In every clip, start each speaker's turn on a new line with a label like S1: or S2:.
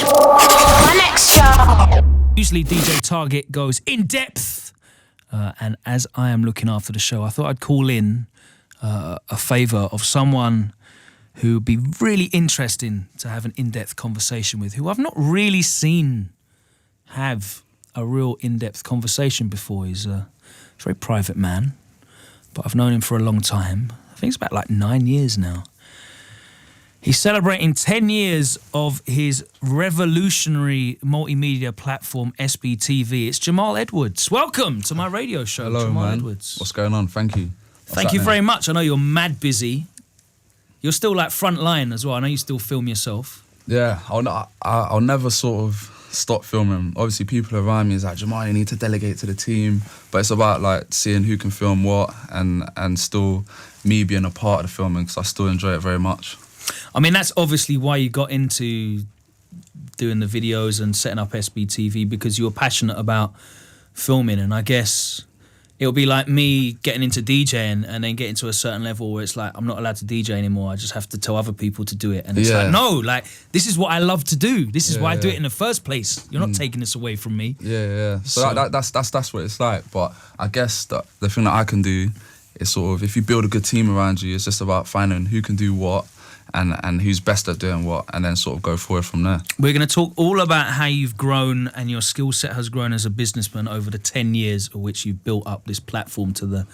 S1: My next show.
S2: Usually DJ Target goes in depth, and as I am looking after the show, I thought I'd call in a favour of someone who would be really interesting to have an in-depth conversation with, who I've not really seen have a real in-depth conversation before. He's a very private man, but I've known him for a long time. I think it's about like 9 years now. He's celebrating 10 years of his revolutionary multimedia platform, SBTV. It's Jamal Edwards. Welcome to my radio show,
S3: Hello,
S2: Jamal
S3: man.
S2: Edwards.
S3: What's going on? Thank you.
S2: Thank you very much. I know you're mad busy. You're still like front line as well. I know you still film yourself.
S3: Yeah, I'll never sort of stop filming. Obviously, people around me is like, Jamal, you need to delegate to the team. But it's about like seeing who can film what and still me being a part of the filming because I still enjoy it very much.
S2: I mean, that's obviously why you got into doing the videos and setting up SBTV, because you were passionate about filming. And I guess it'll be like me getting into DJing and then getting to a certain level where it's like, I'm not allowed to DJ anymore. I just have to tell other people to do it. And it's like, no, like, this is what I love to do. This is why I do it in the first place. You're not taking this away from me.
S3: Yeah. So that's what it's like. But I guess the thing that I can do is sort of, if you build a good team around you, it's just about finding who can do what and who's best at doing what, and then sort of go forward from there. We're
S2: going to talk all about how you've grown and your skill set has grown as a businessman over the 10 years of which you've built up this platform to the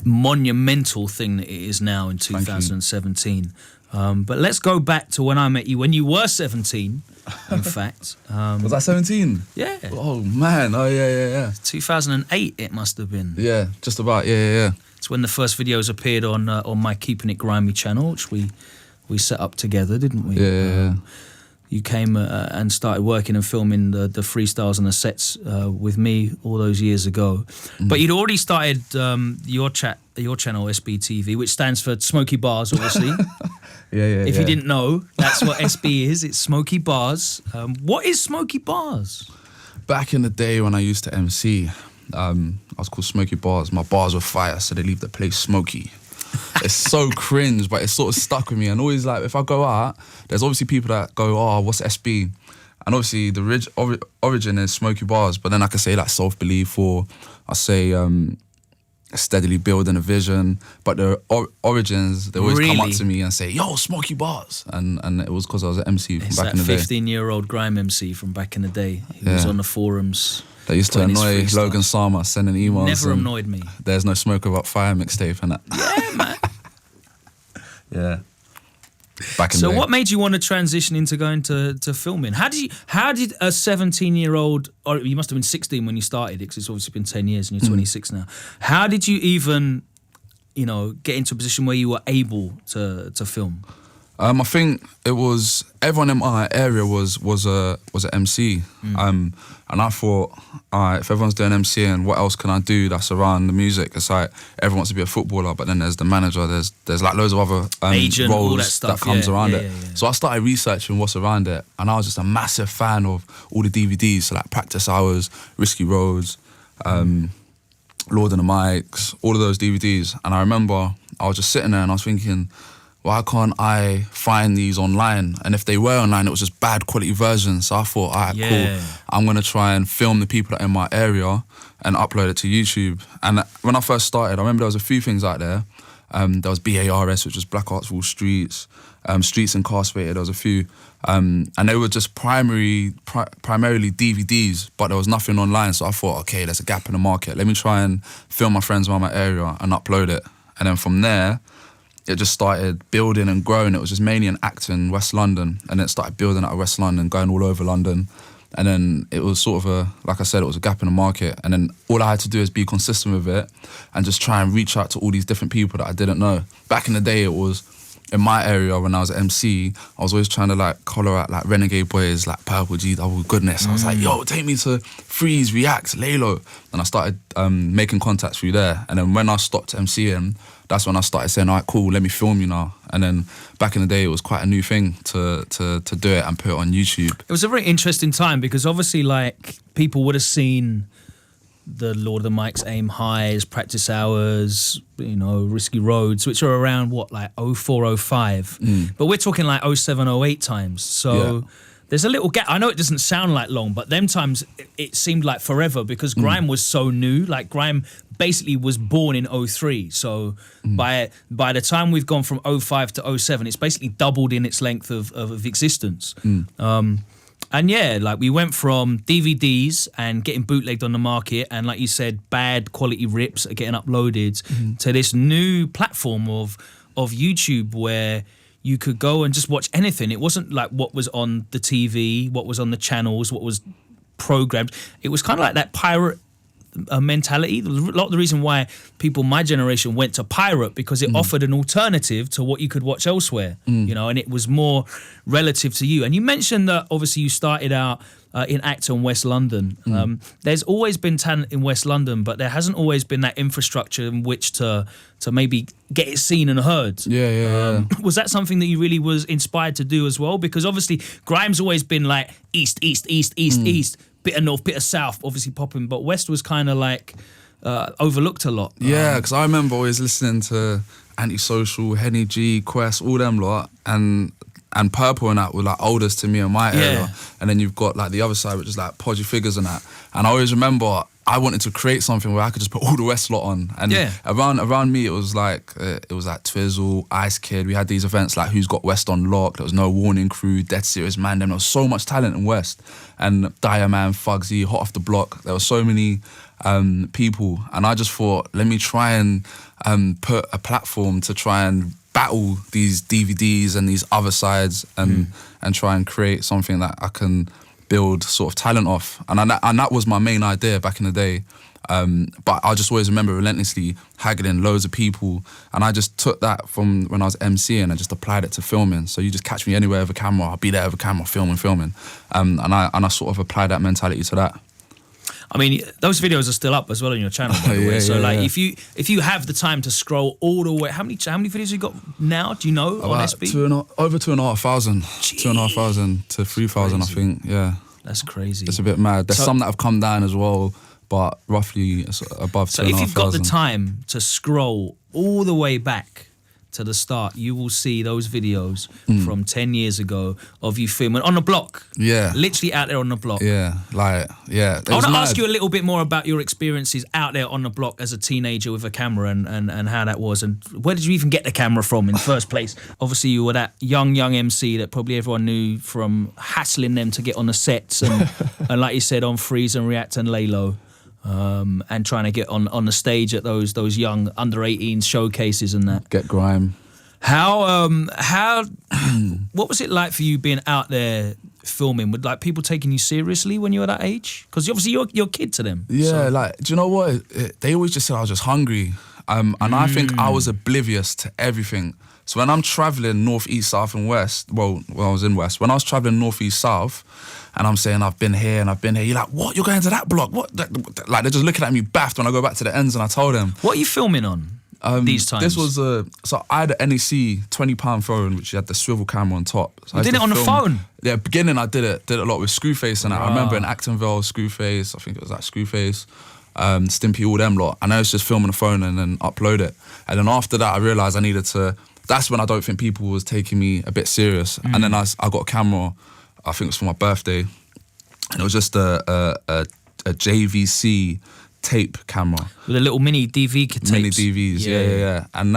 S2: monumental thing that it is now in 2017. But let's go back to when I met you, when you were 17, in fact.
S3: Was that 17?
S2: Yeah.
S3: Oh, man. Oh, yeah.
S2: 2008 it must have been.
S3: Yeah, just about, yeah.
S2: It's when the first videos appeared on my Keeping It Grimy channel, which we set up together, didn't we?
S3: Yeah.
S2: You came and started working and filming the freestyles and the sets with me all those years ago. But you'd already started your channel, SBTV, which stands for Smoky Bars, obviously.
S3: Yeah.
S2: If you didn't know, that's what SB is. It's Smoky Bars. What is Smoky Bars?
S3: Back in the day when I used to MC, I was called Smoky Bars. My bars were fire, so they leave the place smoky. It's so cringe, but it's sort of stuck with me. And always, like, if I go out, there's obviously people that go, oh, what's SB? And obviously the origin is Smoky Bars, but then I can say like self-belief, or I say steadily building a vision. But the origins, they always come up to me and say, yo, Smoky Bars. And it was because I was an MC from back in the day.
S2: It's that 15-year-old grime MC from back in the day. He was on the forums.
S3: That used to annoy Logan Sama, sending emails.
S2: Never annoyed me.
S3: There's no smoke without fire mixtape and that.
S2: Yeah, man.
S3: Yeah. Back in the day.
S2: So what made you want to transition into going to filming? How did a 17-year-old, or you must have been 16 when you started it, because it's obviously been 10 years and you're 26 now. How did you even, get into a position where you were able to film?
S3: I think it was everyone in my area was an MC, and I thought, if everyone's doing MCing, what else can I do that's around the music? It's like everyone wants to be a footballer, but then there's the manager, there's like loads of other
S2: agent,
S3: roles
S2: all that stuff
S3: that comes around it.
S2: Yeah.
S3: So I started researching what's around it, and I was just a massive fan of all the DVDs, so like Practice Hours, Risky Roads, Lord and the Mics, all of those DVDs. And I remember I was just sitting there and I was thinking, why can't I find these online? And if they were online, it was just bad quality versions. So I thought, all right, cool. I'm going to try and film the people that are in my area and upload it to YouTube. And when I first started, I remember there was a few things out there. There was BARS, which was Black Arts Rule Streets, Streets Incarcerated, there was a few. And they were just primarily DVDs, but there was nothing online. So I thought, okay, there's a gap in the market. Let me try and film my friends around my area and upload it. And then from there, it just started building and growing. It was just mainly in Acton, West London, and then it started building out of West London, going all over London. And then it was sort of like I said, it was a gap in the market. And then all I had to do is be consistent with it and just try and reach out to all these different people that I didn't know. Back in the day, it was in my area when I was at MC, I was always trying to like collar out like Renegade Boys, like Purple G, Double Goodness. I was like, yo, take me to Freeze, React, Lalo. And I started making contacts through there. And then when I stopped MCing, that's when I started saying, all right, cool, let me film you now. And then back in the day, it was quite a new thing to do it and put it on YouTube.
S2: It was a very interesting time because obviously like people would have seen the Lord of the Mics, Aim Highs, Practice Hours, you know, Risky Roads, which are around what, like 04, 05. But we're talking like 07, 08 times. So There's a little gap. I know it doesn't sound like long, but them times it seemed like forever because grime was so new. Like grime basically was born in 03. So by the time we've gone from 05 to 07, it's basically doubled in its length of existence. And yeah, like we went from DVDs and getting bootlegged on the market and like you said, bad quality rips are getting uploaded to this new platform of YouTube where you could go and just watch anything. It wasn't like what was on the TV, what was on the channels, what was programmed. It was kind of like that pirate mentality. A lot of the reason why people my generation went to pirate because it offered an alternative to what you could watch elsewhere, you know, and it was more relative to you. And you mentioned that obviously you started out in Acton, West London. There's always been talent in West London, but there hasn't always been that infrastructure in which to maybe get it seen and heard.
S3: Yeah.
S2: Was that something that you really was inspired to do as well? Because obviously Grime's always been like east, bit of north, bit of south, obviously popping, but West was kind of like overlooked a lot.
S3: Yeah, because I remember always listening to Antisocial, Henny G, Quest, all them lot, and Purple and that were like oldest to me in my area. And then you've got like the other side, which is like Podgy Figures and that. And I always remember I wanted to create something where I could just put all the West lot on. And around me, it was like Twizzle, Ice Kid. We had these events like Who's Got West on Lock. There was No Warning Crew, Dead Serious Man. There was so much talent in West. And Diamond, Fugsy, Hot Off the Block. There were so many people. And I just thought, let me try and put a platform to try and battle these DVDs and these other sides and try and create something that I can build sort of talent off. And that was my main idea back in the day. But I just always remember relentlessly haggling loads of people. And I just took that from when I was MCing and just applied it to filming. So you just catch me anywhere with a camera, I'll be there with a camera, filming. And I sort of applied that mentality to that.
S2: I mean, those videos are still up as well on your channel, by the way. So, if you have the time to scroll all the way, how many videos you got now? Do you know
S3: About
S2: on SB?
S3: Over 2,500, 2,500 to 3,000, I think. Yeah,
S2: that's crazy.
S3: It's a bit mad. There's some that have come down as well, but roughly it's above 2,500.
S2: So if you've got the time to scroll all the way back to the start, you will see those videos from 10 years ago of you filming on the block.
S3: Yeah.
S2: Literally out there on the block.
S3: Yeah. I want to
S2: ask you a little bit more about your experiences out there on the block as a teenager with a camera and how that was. And where did you even get the camera from in the first place? Obviously, you were that young MC that probably everyone knew from hassling them to get on the sets and, and like you said, on Freeze and React and Lay Low. And trying to get on the stage at those young under-18 showcases and that.
S3: Get grime.
S2: How what was it like for you being out there filming? Would like people taking you seriously when you were that age? Because obviously you're a kid to them.
S3: Yeah,
S2: so.
S3: like, do you know what? They always just said I was just hungry. And I think I was oblivious to everything. So when I'm traveling north, east, south, and west, well, when I was in west, when I was traveling north, east, south, and I'm saying I've been here and I've been here, you're like, what? You're going to that block? What? Like they're just looking at me baffed when I go back to the ends and I told them.
S2: What are you filming on these times?
S3: This was so I had an NEC £20 phone, which had the swivel camera on top. So
S2: you did it on the phone?
S3: Yeah, beginning I did it a lot with Screwface and that. I remember in Actonville, Screwface, I think it was like Screwface, Stimpy, all them lot. And I was just filming the phone and then upload it. And then after that, I realised I needed to. That's when I don't think people was taking me a bit serious. And then I got a camera. I think it was for my birthday, and it was just a JVC tape camera
S2: with a little mini DV tapes.
S3: Mini DVs, yeah. And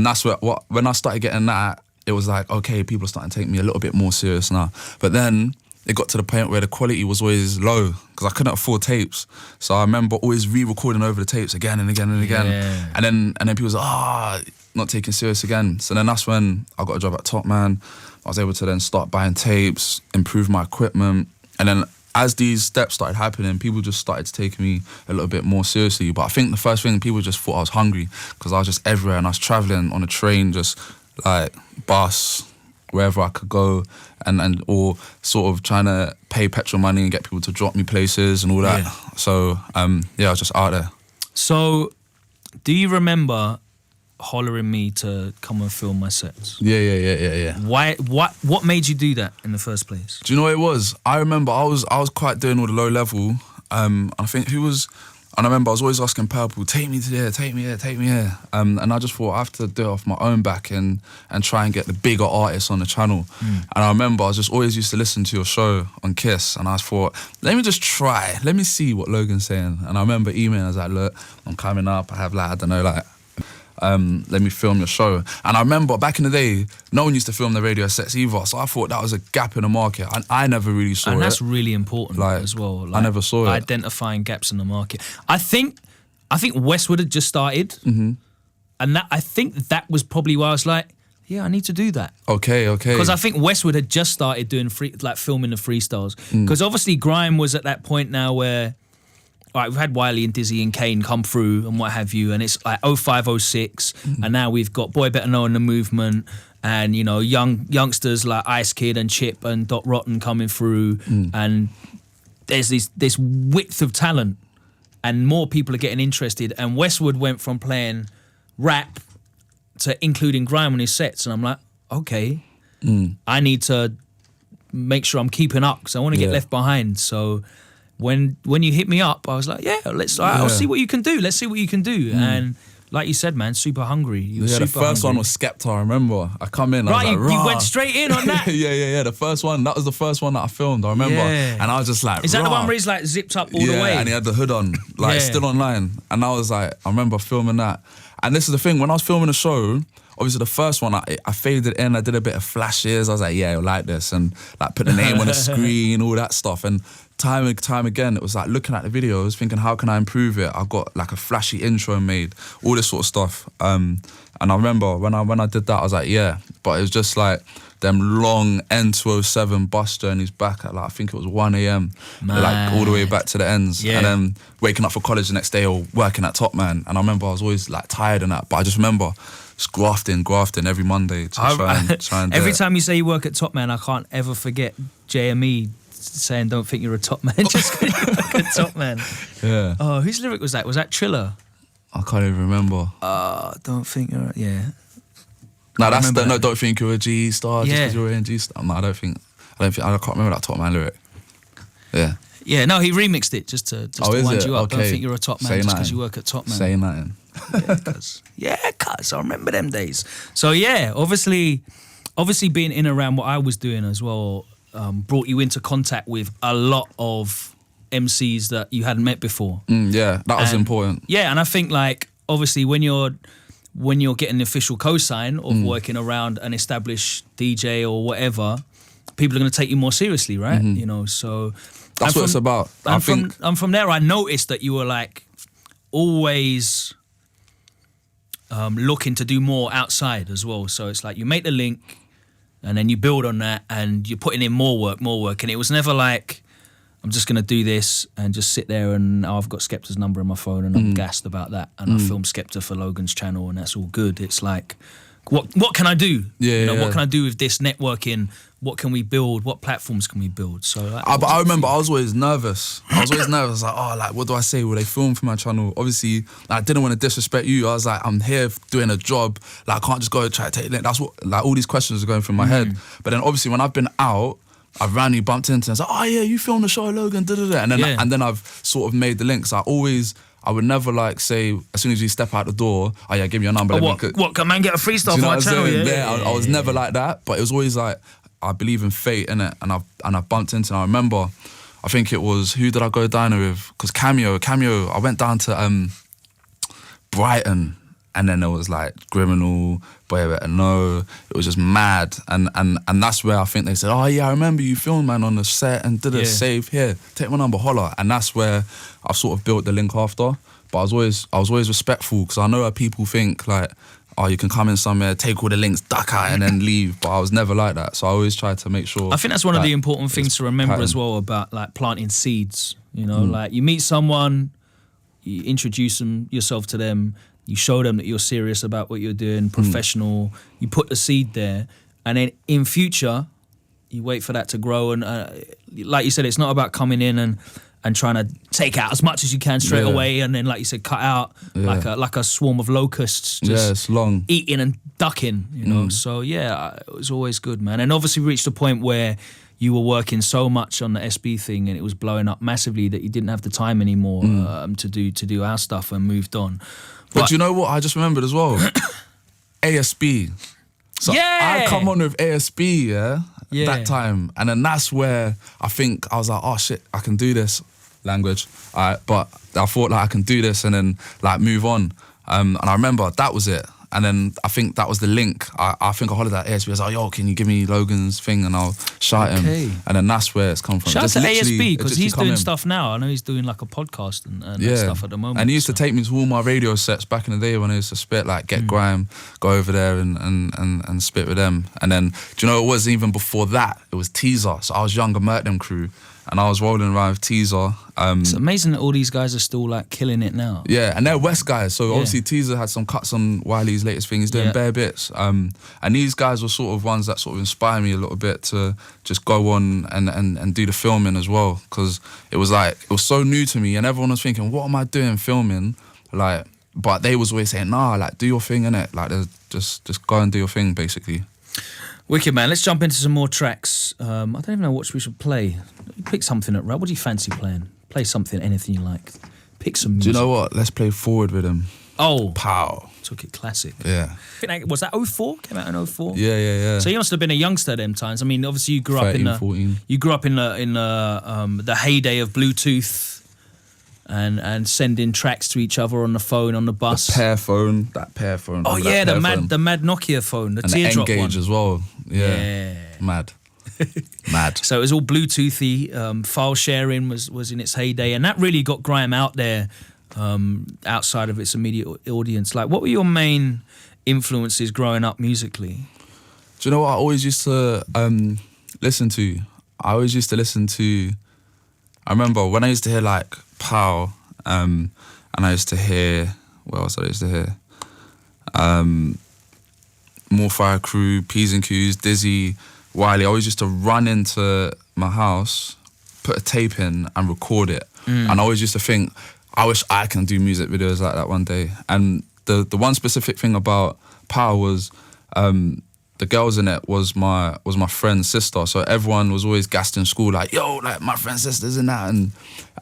S3: that's when I started getting that, it was like, okay, people are starting to take me a little bit more serious now. But then it got to the point where the quality was always low because I couldn't afford tapes. So I remember always re-recording over the tapes again and again and again.
S2: Yeah.
S3: And then people was like, not taking serious again. So then that's when I got a job at Top Man. I was able to then start buying tapes, improve my equipment. And then as these steps started happening, people just started to take me a little bit more seriously. But I think the first thing, people just thought I was hungry because I was just everywhere and I was traveling on a train, just like bus, wherever I could go, and or sort of trying to pay petrol money and get people to drop me places and all that. Yeah. So, I was just out there.
S2: So, do you remember hollering me to come and film my sets?
S3: Yeah.
S2: Why? What made you do that in the first place?
S3: Do you know what it was? I remember I was quite doing all the low level. I think I And I remember I was always asking Purple, take me to there, take me here, take me here. And I just thought I have to do it off my own back and try and get the bigger artists on the channel. And I remember I was just always used to listen to your show on Kiss, and I thought, let me just try, let me see what Logan's saying. And I remember emailing, I was like, look, I'm coming up, I have like, I don't know, like, let me film your show. And I remember back in the day, no one used to film the radio sets either, so I thought that was a gap in the market. I never really saw it.
S2: And that's really important as well.
S3: I never saw it.
S2: Identifying gaps in the market. I think Westwood had just started, and I think that was probably why I was like, yeah, I need to do that.
S3: Okay.
S2: Because I think Westwood had just started doing filming the freestyles. Because obviously Grime was at that point now where, all right, we've had Wiley and Dizzy and Kane come through and what have you, and it's like 05, 06, and now we've got Boy Better Know in the movement, and you know, youngsters like Ice Kid and Chip and Dot Rotten coming through, and there's this width of talent, and more people are getting interested. And Westwood went from playing rap to including grime on his sets, and I'm like, okay, I need to make sure I'm keeping up because I want to get left behind. So when you hit me up, I was like, yeah, I'll see what you can do. Let's see what you can do. And like you said, man, super hungry. You were super
S3: the first
S2: hungry.
S3: one was Skepta, I remember. I come in, I was like,
S2: you went straight in on that.
S3: yeah. The first one, that was the first one that I filmed, I remember.
S2: Yeah.
S3: And I was just like,
S2: is that the one where he's like zipped up all the way?
S3: Yeah, and he had the hood on, like still online. And I was like, I remember filming that. And this is the thing, when I was filming the show, obviously the first one, I faded in, I did a bit of flashes. I was like, yeah, you'll like this. And like put the name on the screen, all that stuff. And time and time again, it was like looking at the videos, thinking, how can I improve it? I got like a flashy intro made, all this sort of stuff. And I remember when I did that, I was like, yeah. But it was just like them long N207 bus journeys back at like, I think it was 1 a.m. like all the way back to the ends. Yeah. And then waking up for college the next day or working at Top Man. And I remember I was always like tired and that, but I just remember just grafting every Monday to try and
S2: every time you say you work at Top Man, I can't ever forget JME saying, don't think you're a top man just because you work at Top Man.
S3: Yeah.
S2: Oh, whose lyric was that? Was that Triller?
S3: I can't even remember.
S2: Don't think you're... Yeah.
S3: No, don't think you're a G star just because you're a G star. No, I can't remember that Top Man lyric. Yeah.
S2: Yeah, no, he remixed it just to wind you up.
S3: Okay.
S2: Don't think you're a top man just because you work at Top Man.
S3: Say nothing.
S2: Cuz I remember them days. So yeah, obviously being in and around what I was doing as well brought you into contact with a lot of MCs that you hadn't met before.
S3: That was important.
S2: Yeah, and I think like obviously when you're getting the official cosign of working around an established DJ or whatever, people are going to take you more seriously, right? You know, so
S3: that's what it's about.
S2: And from there, I noticed that you were like always looking to do more outside as well. So it's like you make the link and then you build on that and you're putting in more work. And it was never like, I'm just going to do this and just sit there and I've got Skepta's number on my phone and I'm gassed about that. And I filmed Skepta for Logan's channel and that's all good. It's like, what can I do? What can I do with this networking? What can we build? What platforms can we build? So, like,
S3: but I remember I was always nervous. Like, like, what do I say? Will they film for my channel? Obviously, I didn't want to disrespect you. I was like, I'm here doing a job. Like, I can't just go and try to take it. That's what, like, all these questions are going through my head. But then obviously, when I've been out, I've randomly bumped into and I was like, oh yeah, you filmed the show, Logan, da-da-da. And then I've sort of made the links. I would never like say, as soon as you step out the door, oh yeah, give me your number.
S2: What, can man get a freestyle for my channel?
S3: I was never like that, but it was always like, I believe in fate, innit? And I've bumped into, and I remember, I think it was, who did I go down with? Because Cameo, I went down to Brighton, and then there was like Criminal, Boy Better Know. It was just mad. And that's where I think they said, oh yeah, I remember you filmed, man, on the set and did a save here. Take my number, holler. And that's where I've sort of built the link after. But I was always respectful because I know how people think like, oh, you can come in somewhere, take all the links, duck out and then leave. But I was never like that. So I always tried to make sure.
S2: I think that's one of the important things to remember as well about like planting seeds. You know, like you meet someone, you introduce yourself to them, you show them that you're serious about what you're doing, professional, you put the seed there. And then in future, you wait for that to grow. And like you said, it's not about coming in and trying to take out as much as you can straight away, and then, like you said, cut out like a swarm of locusts, just
S3: it's long.
S2: eating and ducking, you know. So yeah, it was always good, man. And obviously, we reached a point where you were working so much on the SB thing and it was blowing up massively that you didn't have the time anymore to do our stuff and moved on.
S3: But do you know what I just remembered as well? ASB. So I come on with ASB, that time. And then that's where I think I was like, oh shit, I can do this language. But I thought like I can do this and then like move on. And I remember that was it. And then I think that was the link. I think I hollered at ASB. I was like, yo, can you give me Logan's thing and I'll shout him. And then that's where it's come from.
S2: Shout out to ASB because he's doing stuff now. I know he's doing like a podcast and stuff at the moment.
S3: And he used to take me to all my radio sets back in the day when I used to spit, like Get Grime, go over there and spit with them. And then, do you know, it was even before that, it was Teaser. So I was younger, Mert Them crew. And I was rolling around with Teaser.
S2: It's amazing that all these guys are still like killing it now.
S3: Yeah, and they're West guys. So obviously Teaser had some cuts on Wiley's latest thing. He's doing bare bits. And these guys were sort of ones that sort of inspired me a little bit to just go on and do the filming as well. Because it was so new to me and everyone was thinking, what am I doing filming? Like, but they was always saying, nah, like do your thing, innit? Like just go and do your thing, basically.
S2: Wicked, man. Let's jump into some more tracks. I don't even know what we should play. Pick something up, right? What do you fancy playing? Play something, anything you like. Pick some music.
S3: Do you know what? Let's play Forward with him.
S2: Oh.
S3: Pow.
S2: Took it classic.
S3: Yeah.
S2: Was that 04? Came out in 04?
S3: Yeah.
S2: So you must have been a youngster at them times. I mean, obviously you grew
S3: 13,
S2: up in
S3: 14.
S2: You grew up in the heyday of Bluetooth and sending tracks to each other on the phone, on the bus.
S3: That pair phone.
S2: Oh yeah, the mad Nokia phone, the
S3: and
S2: teardrop
S3: the N-Gage
S2: one
S3: as well. Yeah. Mad.
S2: So it was all Bluetoothy. File sharing was in its heyday, and that really got grime out there outside of its immediate audience. Like, what were your main influences growing up musically?
S3: Do you know what I always used to listen to? I remember when I used to hear like Pow, and I used to hear, what else I used to hear? More Fire Crew, P's and Q's, Dizzy, Wiley. I always used to run into my house, put a tape in and record it. And I always used to think, I wish I can do music videos like that one day. And the one specific thing about Power was the girls in it was my friend's sister. So everyone was always gassed in school like, yo, like my friend's sister's in that.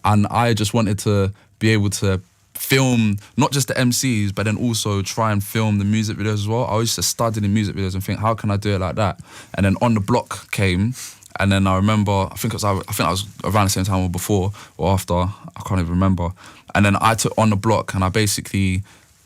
S3: And I just wanted to be able to film not just the MCs, but then also try and film the music videos as well. I used to study the music videos and think, how can I do it like that? And then On the Block came, and then I remember, I think I was around the same time or before or after, I can't even remember. And then I took On the Block and I basically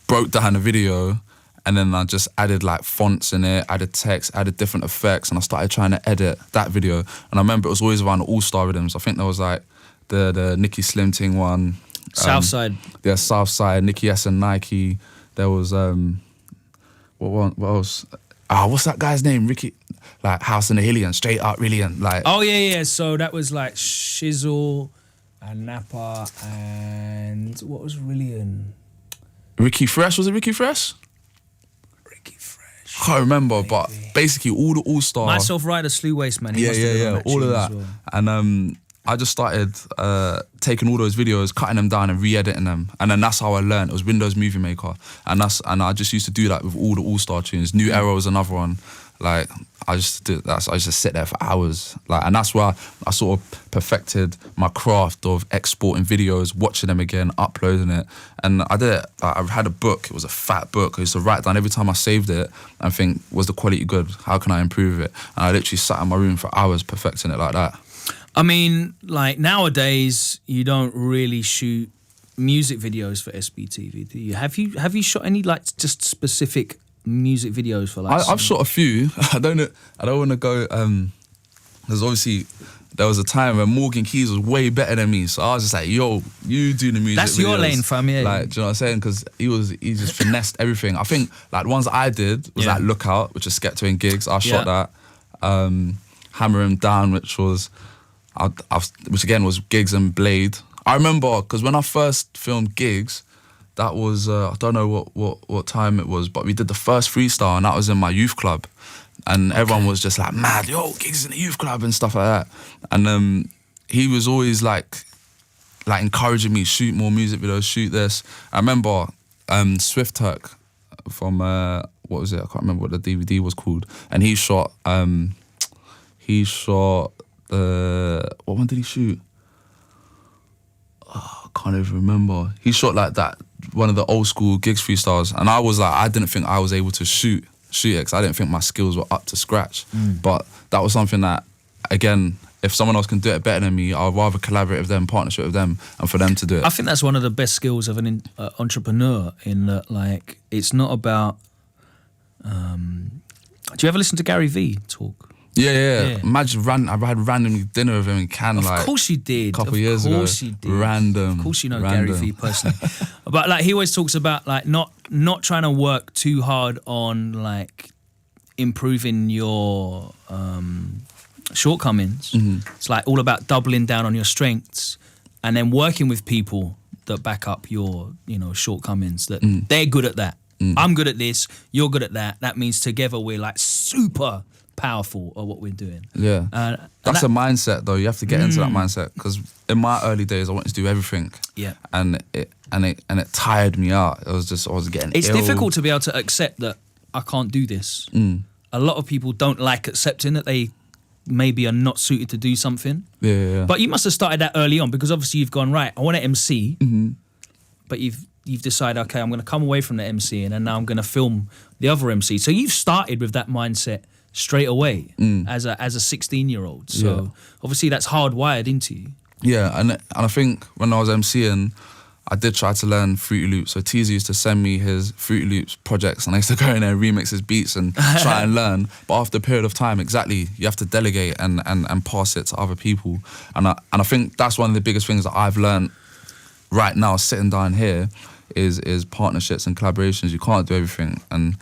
S3: broke down the video, and then I just added like fonts in it, added text, added different effects, and I started trying to edit that video. And I remember it was always around the All-Star rhythms. I think there was like the Nicky Slim Ting one.
S2: Southside.
S3: Yeah, Southside, Nicky S and Nike. There was, what else? What's that guy's name? Ricky, like House in the Hillian, Straight Up Rilliant. Like.
S2: Oh, yeah. So that was like Shizzle and Napa and what was Rillian?
S3: Ricky Fresh, was it Ricky Fresh? I can't remember, but basically all the All-Star.
S2: Myself, Ryder, Slew Waste, man.
S3: Yeah, all of that. Well. And I just started taking all those videos, cutting them down and re-editing them. And then that's how I learned. It was Windows Movie Maker. And I just used to do that with all the All-Star tunes. New Era was another one. Like, I used to sit there for hours. Like, and that's where I sort of perfected my craft of exporting videos, watching them again, uploading it. And I did it. I had a book. It was a fat book. I used to write down every time I saved it and think, was the quality good? How can I improve it? And I literally sat in my room for hours perfecting it like that.
S2: I mean, like nowadays, you don't really shoot music videos for SBTV, do you? Have you shot any like just specific music videos for like?
S3: I've shot a few. I don't want to go. Because obviously there was a time when Morgan Keys was way better than me, so I was just like, yo, you do the music.
S2: That's
S3: videos.
S2: your lane, fam. Yeah.
S3: Like, do you know what I'm saying? Because he just finessed everything. I think like the ones I did was like Lookout, which is Skepta and Gigs. I shot that. Hammer Him Down, which was. Which again was Gigs and Blade. I remember because when I first filmed Gigs, that was I don't know what time it was, but we did the first freestyle and that was in my youth club, and everyone was just like mad, yo, Gigs in the youth club and stuff like that. And he was always like encouraging me, shoot more music videos, shoot this. I remember Swift Turk from what was it? I can't remember what the DVD was called, and he shot what one did he shoot? Oh, I can't even remember. He shot like that, one of the old school gigs freestyles, and I was like, I didn't think I was able to shoot it because I didn't think my skills were up to scratch. But that was something that, again, if someone else can do it better than me, I'd rather collaborate with them, partnership with them, and for them to do it.
S2: I think that's one of the best skills of an entrepreneur, in that, like, it's not about... do you ever listen to Gary Vee talk?
S3: Yeah. Imagine, I had random dinner with him in Cannes,
S2: Of course you did.
S3: a couple of years ago.
S2: Of course you did.
S3: Random.
S2: Of course you know
S3: Random.
S2: Gary Vee personally. But like, he always talks about like not trying to work too hard on like improving your shortcomings. It's like all about doubling down on your strengths and then working with people that back up your, you know, shortcomings, that they're good at that. I'm good at this, you're good at that. That means together we're like super powerful at what we're doing.
S3: Yeah. That's a mindset though. You have to get into that mindset, because in my early days I wanted to do everything. Yeah. And it tired me out. It was just, I was getting
S2: It's
S3: ill.
S2: difficult to be able to accept that I can't do this. A lot of people don't like accepting that they maybe are not suited to do something.
S3: Yeah.
S2: But you must have started that early on, because obviously you've gone, right, I want to MC, but you've decided, okay, I'm going to come away from the MC and then now I'm going to film the other MC. So you've started with that mindset straight away as a 16-year-old. So obviously that's hardwired into you.
S3: Yeah, and I think when I was MCing, I did try to learn Fruity Loops. So Teasy used to send me his Fruity Loops projects, and I used to go in there and remix his beats and try and learn. But after a period of time, exactly, you have to delegate and pass it to other people. And I think that's one of the biggest things that I've learned right now, sitting down here, is partnerships and collaborations. You can't do everything, and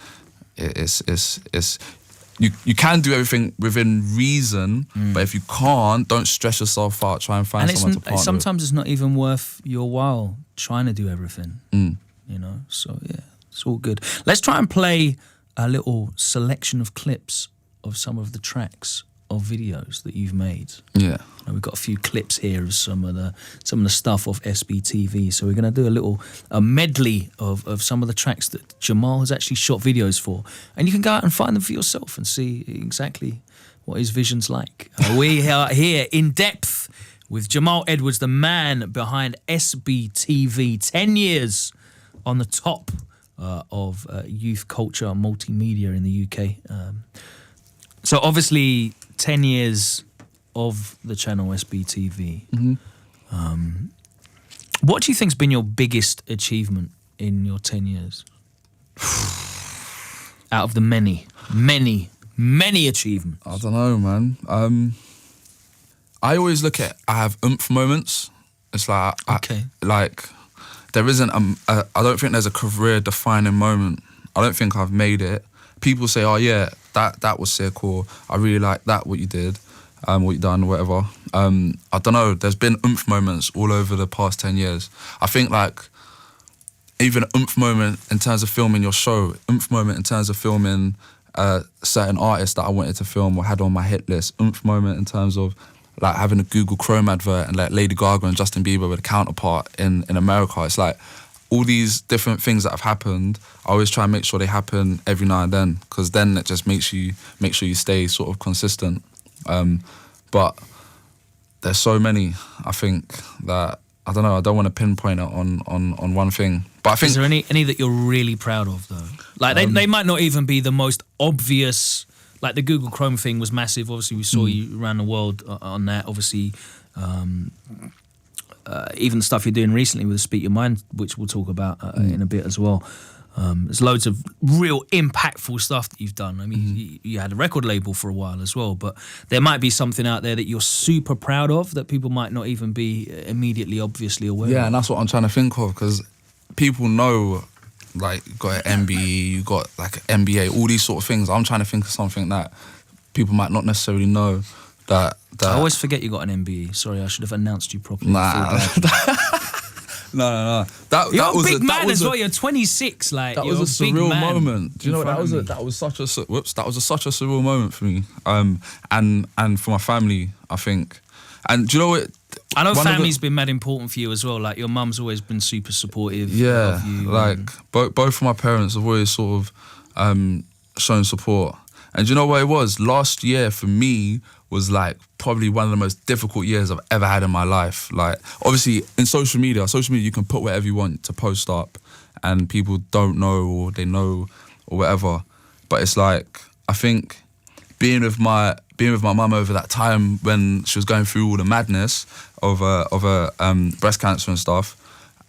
S3: you can do everything within reason, but if you can't, don't stress yourself out. Try and find someone to partner with.
S2: Sometimes it's not even worth your while trying to do everything, you know? So, yeah, it's all good. Let's try and play a little selection of clips of some of the tracks of videos that you've made.
S3: Yeah.
S2: And we've got a few clips here of some of the stuff off SBTV. So we're going to do a medley of some of the tracks that Jamal has actually shot videos for. And you can go out and find them for yourself and see exactly what his vision's like. We are here in depth with Jamal Edwards, the man behind SBTV. 10 years on the top of youth culture and multimedia in the UK. So obviously 10 years of the channel SBTV. What do you think's been your biggest achievement in your 10 years? Out of the many achievements.
S3: I don't know, man. I always look at, I have oomph moments. It's like, there isn't, I don't think there's a career defining moment. I don't think I've made it. People say, oh yeah, that was sick, or I really like that, what you did, what you done, whatever. I don't know, there's been oomph moments all over the past 10 years. I think like, even an oomph moment in terms of filming your show, oomph moment in terms of filming certain artists that I wanted to film or had on my hit list, oomph moment in terms of like having a Google Chrome advert and like Lady Gaga and Justin Bieber with a counterpart in America. It's like, all these different things that have happened, I always try and make sure they happen every now and then, because then it just make sure you stay sort of consistent. But there's so many, I think, that, I don't know, I don't want to pinpoint it on one thing. But I think...
S2: Is there any that you're really proud of, though? Like, they might not even be the most obvious... Like, the Google Chrome thing was massive. Obviously, we saw you around the world on that. Obviously... even the stuff you're doing recently with Speak Your Mind, which we'll talk about in a bit as well. There's loads of real impactful stuff that you've done. I mean, you had a record label for a while as well, but there might be something out there that you're super proud of that people might not even be immediately obviously aware of.
S3: Yeah, and that's what I'm trying to think of, because people know, like, you got an MBE, you got like an MBA, all these sort of things. I'm trying to think of something that people might not necessarily know. That
S2: I always forget you got an MBE. Sorry, I should have announced you properly.
S3: Nah. No.
S2: You're a big man as well. You're 26. Like,
S3: that was a surreal moment. Do you know what that was? Such a such a surreal moment for me. And for my family, I think. And do you know what?
S2: I know family's been mad important for you as well. Like, your mum's always been super supportive.
S3: Yeah,
S2: of you,
S3: like both of my parents have always sort of shown support. And do you know what it was? Last year for me was like probably one of the most difficult years I've ever had in my life. Like, obviously in social media you can put whatever you want to post up and people don't know or they know or whatever. But it's like, I think being with my mum over that time when she was going through all the madness of breast cancer and stuff,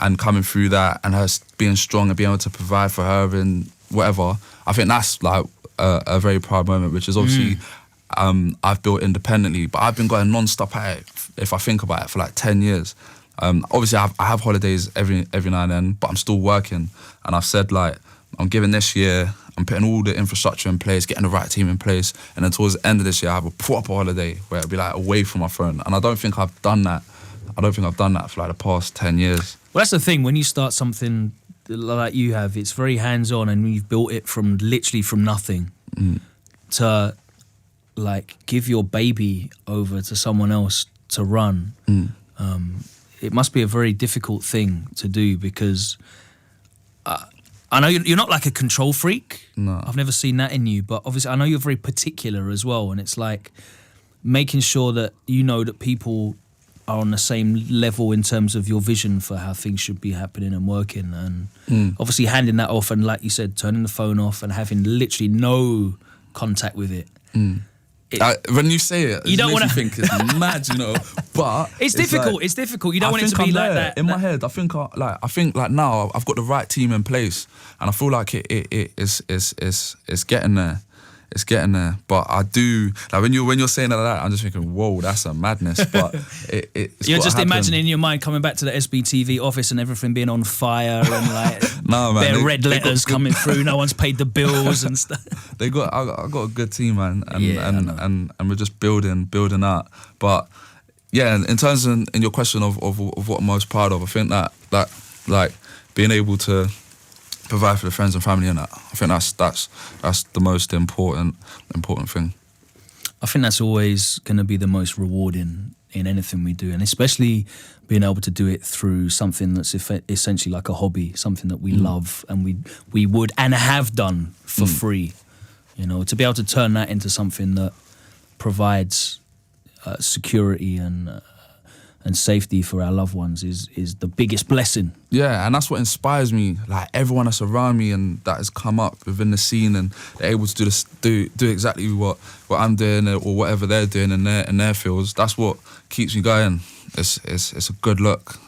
S3: and coming through that and her being strong and being able to provide for her and whatever, I think that's like a very proud moment, which is obviously I've built independently, but I've been going non-stop at it, if I think about it, for like 10 years. Obviously I have holidays every now and then, but I'm still working, and I've said like, I'm giving this year, I'm putting all the infrastructure in place, getting the right team in place, and then towards the end of this year I have a proper holiday where it'll be like away from my phone. And I don't think I've done that for like the past 10 years.
S2: Well, that's the thing, when you start something like you have, it's very hands-on, and you've built it from literally from nothing to like give your baby over to someone else to run. It must be a very difficult thing to do, because I know you're not like a control freak.
S3: No.
S2: I've never seen that in you, but obviously I know you're very particular as well, and it's like making sure that you know that people are on the same level in terms of your vision for how things should be happening and working, and obviously handing that off, and like you said, turning the phone off and having literally no contact with it.
S3: When you say it,
S2: you don't want to
S3: think it's mad, you know. But
S2: it's difficult.
S3: Like,
S2: it's difficult. You don't want it to be like that.
S3: In my head, I think like now I've got the right team in place, and I feel like it's getting there. It's getting there. But I do, like when you're saying that, I'm just thinking, whoa, that's a madness. But it's
S2: you're just
S3: happen.
S2: imagining in your mind coming back to the SBTV office and everything being on fire and like
S3: no, man,
S2: bare red letters coming through. No one's paid the bills and stuff.
S3: I got a good team, man, and we're just building out. But yeah, in terms of in your question of what I'm most proud of, I think that like being able to provide for the friends and family, and that, I think that's the most important thing.
S2: I think that's always going to be the most rewarding in anything we do, and especially being able to do it through something that's essentially like a hobby, something that we love and we would and have done for free. You know, to be able to turn that into something that provides security and safety for our loved ones is the biggest blessing.
S3: Yeah, and that's what inspires me. Like everyone that's around me and that has come up within the scene, and they're able to do exactly what I'm doing or whatever they're doing in their fields. That's what keeps me going. It's a good look.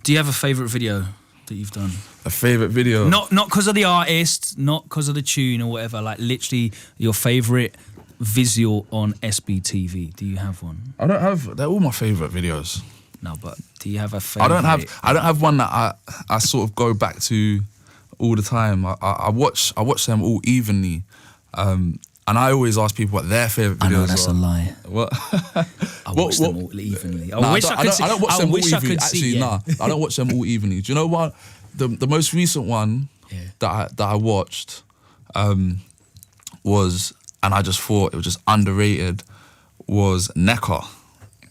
S2: Do you have a favourite video that you've done?
S3: A favourite video?
S2: Not because of the artist, not because of the tune or whatever. Like literally your favourite visual on SBTV. Do you have one?
S3: I don't have. They're all my favourite videos.
S2: No, but do you have a favourite?
S3: I don't have one that I sort of go back to all the time. I watch them all evenly, and I always ask people what their favourite videos are.
S2: I know that's a lie.
S3: What?
S2: I watch them all evenly.
S3: I don't watch them all evenly. Actually, I don't watch them all evenly. Do you know what? The most recent one that I watched was, and I just thought it was just underrated, was Necker.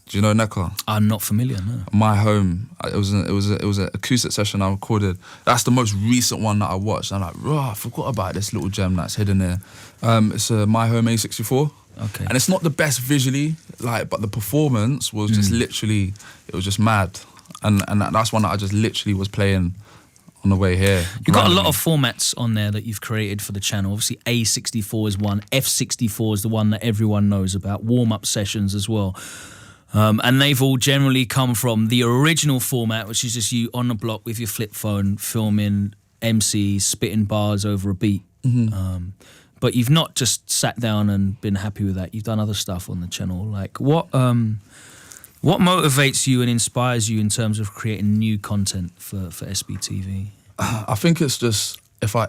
S3: Do you know Necker?
S2: I'm not familiar, no.
S3: My Home. It was an acoustic session I recorded. That's the most recent one that I watched. I'm like, I forgot about this little gem that's hidden there. It's a My Home A64.
S2: Okay.
S3: And it's not the best visually, like, but the performance was just literally, it was just mad. And that's one that I just literally was playing on the way here.
S2: You've got a lot of formats on there that you've created for the channel. Obviously, A64 is one. F64 is the one that everyone knows about. Warm-up sessions as well. And they've all generally come from the original format, which is just you on the block with your flip phone, filming MCs, spitting bars over a beat. But you've not just sat down and been happy with that. You've done other stuff on the channel. Like, what motivates you and inspires you in terms of creating new content for SBTV?
S3: I think it's just if I'm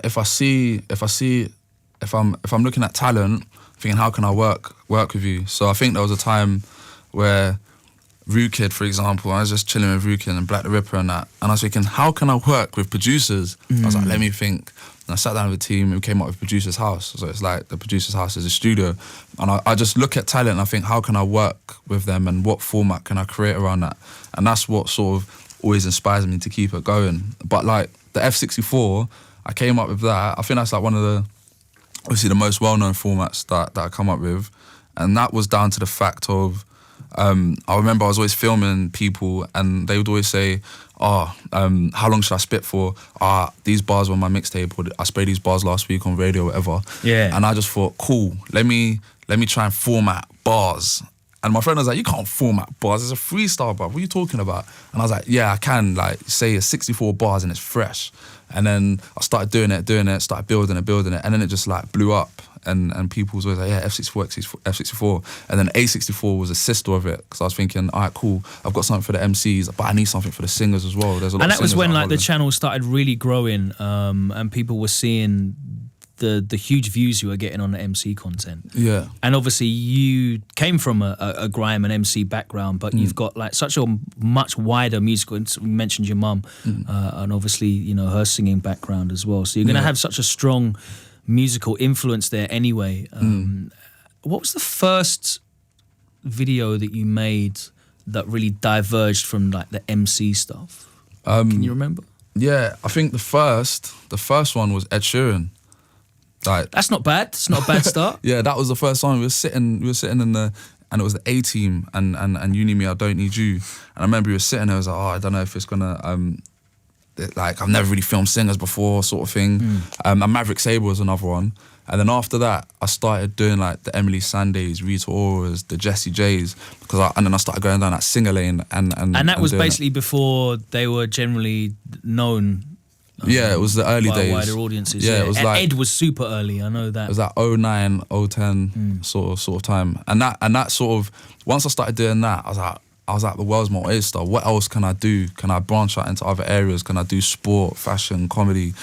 S3: looking at talent, thinking how can I work with you. So I think there was a time where Rukid, for example, I was just chilling with Rukid and Black the Ripper and that, and I was thinking, how can I work with producers? I was like, let me think. And I sat down with a team and we came up with Producer's House. So it's like the Producer's House is a studio. And I just look at talent and I think, how can I work with them and what format can I create around that? And that's what sort of always inspires me to keep it going. But like the F64, I came up with that. I think that's like one of obviously the most well-known formats that I come up with, and that was down to the fact of I remember I was always filming people, and they would always say, how long should I spit for? These bars were on my mixtape, or I sprayed these bars last week on radio or whatever.
S2: Yeah.
S3: And I just thought, cool, let me try and format bars. And my friend was like, you can't format bars, it's a freestyle, bro. What are you talking about? And I was like, yeah, I can, like, say it's 64 bars and it's fresh. And then I started doing it, started building it, and then it just like blew up. And people was always like, yeah, F64, F64. And then A64 was a sister of it, because I was thinking, all right, cool, I've got something for the MCs, but I need something for the singers as well. There's a lot
S2: and
S3: of
S2: that was
S3: singers
S2: when
S3: that
S2: like the channel started really growing, and people were seeing the huge views you were getting on the MC content.
S3: Yeah.
S2: And obviously you came from a grime and MC background, but you've got like such a much wider musical, you mentioned your mum, and obviously, you know, her singing background as well. So you're going to have such a strong musical influence there anyway. What was the first video that you made that really diverged from like the MC stuff? Can you remember?
S3: Yeah, I think the first one was Ed Sheeran. Like,
S2: that's not bad. It's not a bad start.
S3: Yeah, that was the first time we were sitting in the, and it was the A Team and You Need Me, I Don't Need You. And I remember we were sitting there, I was like, I don't know if it's gonna like, I've never really filmed singers before, sort of thing. And Maverick Sabre was another one. And then after that, I started doing like the Emily Sandays, Rita Ora's, the Jessie J's, and then I started going down that singer lane. And
S2: that was basically before they were generally known.
S3: Yeah, it was the early days.
S2: Wider audiences.
S3: Yeah, it was like
S2: Ed was super early. I know that.
S3: It was like 09, 010 sort of time, and that sort of, once I started doing that, I was like, the world's my oyster. What else can I do? Can I branch out into other areas? Can I do sport, fashion, comedy,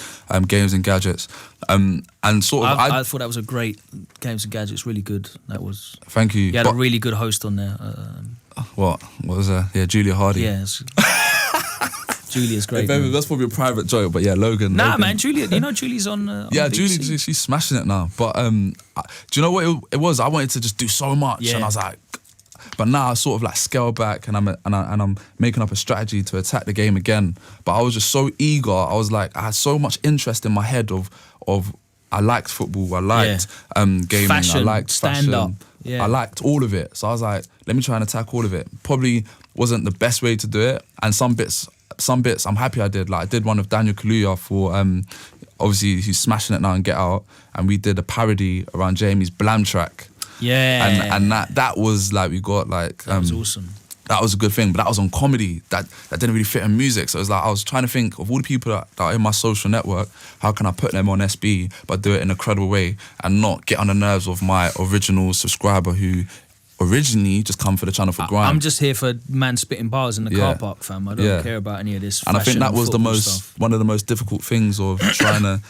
S3: games and gadgets? And sort of,
S2: I thought that was a great Games and Gadgets. Really good. That was.
S3: Thank you.
S2: You had a really good host on there.
S3: What was that? Yeah, Julia Hardy.
S2: Yes. Julia's great.
S3: That's probably a private joke, but yeah, Logan.
S2: Nah, man, Julia. You know Julie's on.
S3: Yeah,
S2: on
S3: Julie, she's smashing it now. But do you know what it was? I wanted to just do so much, and I was like, but now I sort of like scale back, and I'm making up a strategy to attack the game again. But I was just so eager. I was like, I had so much interest in my head of I liked football, I liked gaming,
S2: fashion,
S3: I liked
S2: stand
S3: fashion,
S2: up. Yeah.
S3: I liked all of it. So I was like, let me try and attack all of it. Probably wasn't the best way to do it, and some bits I'm happy I did. Like, I did one of Daniel Kaluuya for obviously he's smashing it now in Get Out, and we did a parody around Jamie's Blam track.
S2: Yeah.
S3: And that was like, we got like
S2: that was awesome.
S3: That was a good thing, but that was on comedy. That didn't really fit in music. So it was like, I was trying to think of all the people that are in my social network, how can I put them on SB, but do it in a credible way and not get on the nerves of my original subscriber who originally just come for the channel for grime.
S2: I'm just here for man spitting bars in the car park, fam. I don't care about any of this.
S3: And I think that was
S2: stuff.
S3: one of the most difficult things of trying to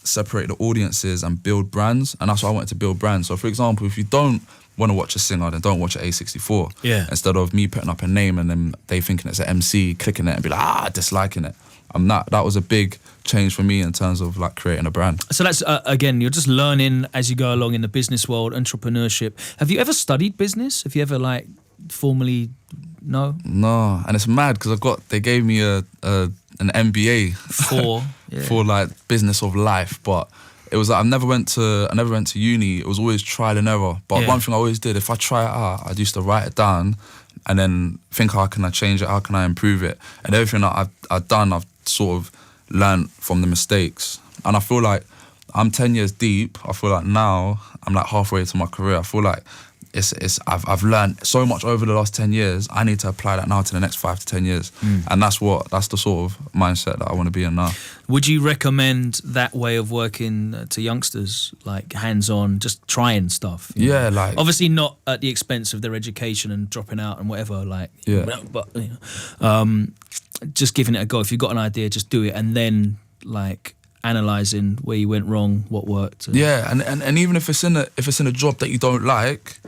S3: separate the audiences and build brands. And that's why I wanted to build brands. So for example, if you don't want to watch a singer, then don't watch an A64.
S2: Yeah.
S3: Instead of me putting up a name and then they thinking it's an MC, clicking it and be like, disliking it. That was a big change for me in terms of like creating a brand.
S2: So that's, again, you're just learning as you go along in the business world, entrepreneurship. Have you ever studied business? Have you ever like formally, no?
S3: No, and it's mad because they gave me an MBA for like business of life, but it was like I never went to uni. It was always trial and error. But one thing I always did, if I try it out, I used to write it down and then think, how can I change it? How can I improve it? And everything that I've done, I've sort of learned from the mistakes. And I feel like I'm 10 years deep. I feel like now I'm like halfway to my career. I feel like I've learned so much over the last 10 years. I need to apply that now to the next 5 to 10 years. And that's the sort of mindset that I want to be in now.
S2: Would you recommend that way of working to youngsters, like hands-on, just trying stuff?
S3: Yeah, like
S2: obviously not at the expense of their education and dropping out and whatever, like, but just giving it a go. If you've got an idea, just do it, and then like analysing where you went wrong, what worked.
S3: Yeah, and even if it's in a job that you don't like,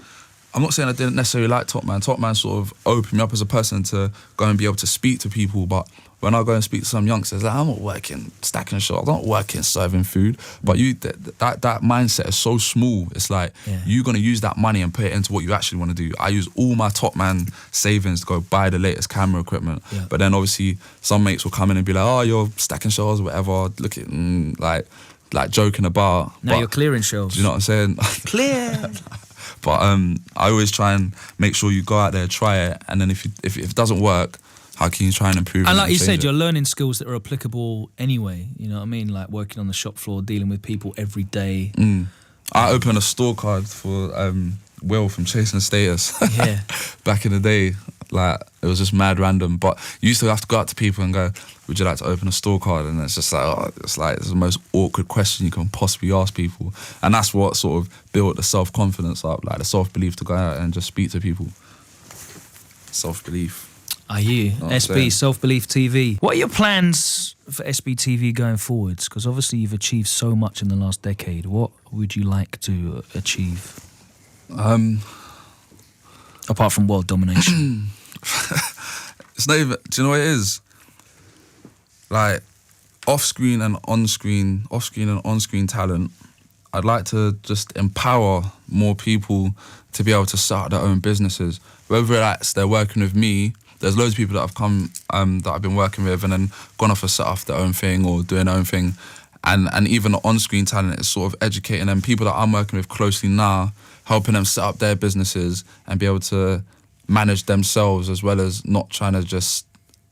S3: I'm not saying I didn't necessarily like Top Man. Top Man sort of opened me up as a person to go and be able to speak to people. But when I go and speak to some youngsters, like, I'm not working stacking shots, I'm not working serving food. But that mindset is so small. It's like you're gonna use that money and put it into what you actually want to do. I use all my Top Man savings to go buy the latest camera equipment. Yeah. But then obviously some mates will come in and be like, oh, you're stacking shots or whatever. Look at like like joking about.
S2: Now you're clearing shelves.
S3: Do you know what I'm saying?
S2: Clear.
S3: But I always try and make sure you go out there, try it, and then if it doesn't work, how can you try and improve it?
S2: And like you said,
S3: it?
S2: you're learning skills that are applicable anyway. You know what I mean? Like working on the shop floor, dealing with people every day.
S3: I opened a store card for Will from Chasing Status.
S2: Yeah.
S3: Back in the day, like it was just mad random. But you used to have to go out to people and go, "Would you like to open a store card?" And it's just like, it's the most awkward question you can possibly ask people. And that's what sort of built the self-confidence up, like the self-belief to go out and just speak to people. Self-belief.
S2: Are you?
S3: Know what I'm
S2: SB,
S3: saying?
S2: Self-Belief TV. What are your plans for SBTV going forwards? Because obviously you've achieved so much in the last decade. What would you like to achieve? Apart from world domination.
S3: It's not even, do you know what it is? Like, off-screen and on-screen talent, I'd like to just empower more people to be able to start their own businesses. Whether that's they're working with me, there's loads of people that have come, that I've been working with and then gone off and set off their own thing or doing their own thing. And even the on-screen talent is sort of educating them. People that I'm working with closely now, helping them set up their businesses and be able to manage themselves as well as not trying to just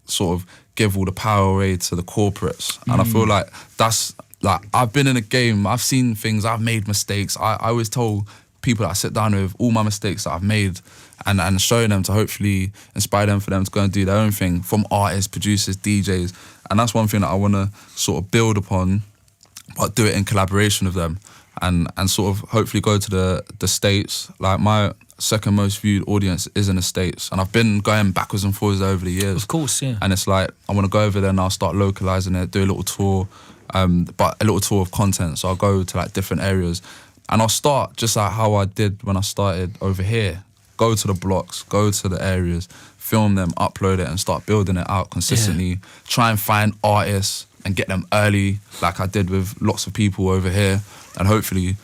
S3: sort of give all the power away to the corporates. And I feel like that's, like, I've been in a game, I've seen things, I've made mistakes. I always tell people that I sit down with all my mistakes that I've made and showing them to hopefully inspire them for them to go and do their own thing, from artists, producers, DJs. And that's one thing that I want to sort of build upon, but do it in collaboration with them and sort of hopefully go to the States. Like, my second most viewed audience is in the States, and I've been going backwards and forwards over the years.
S2: Of course, yeah.
S3: And it's like, I want to go over there now, start localizing it, do a little tour, but a little tour of content. So I'll go to like different areas and I'll start just like how I did when I started over here. Go to the blocks, go to the areas, film them, upload it and start building it out consistently.
S2: Yeah.
S3: Try and find artists and get them early, like I did with lots of people over here, and hopefully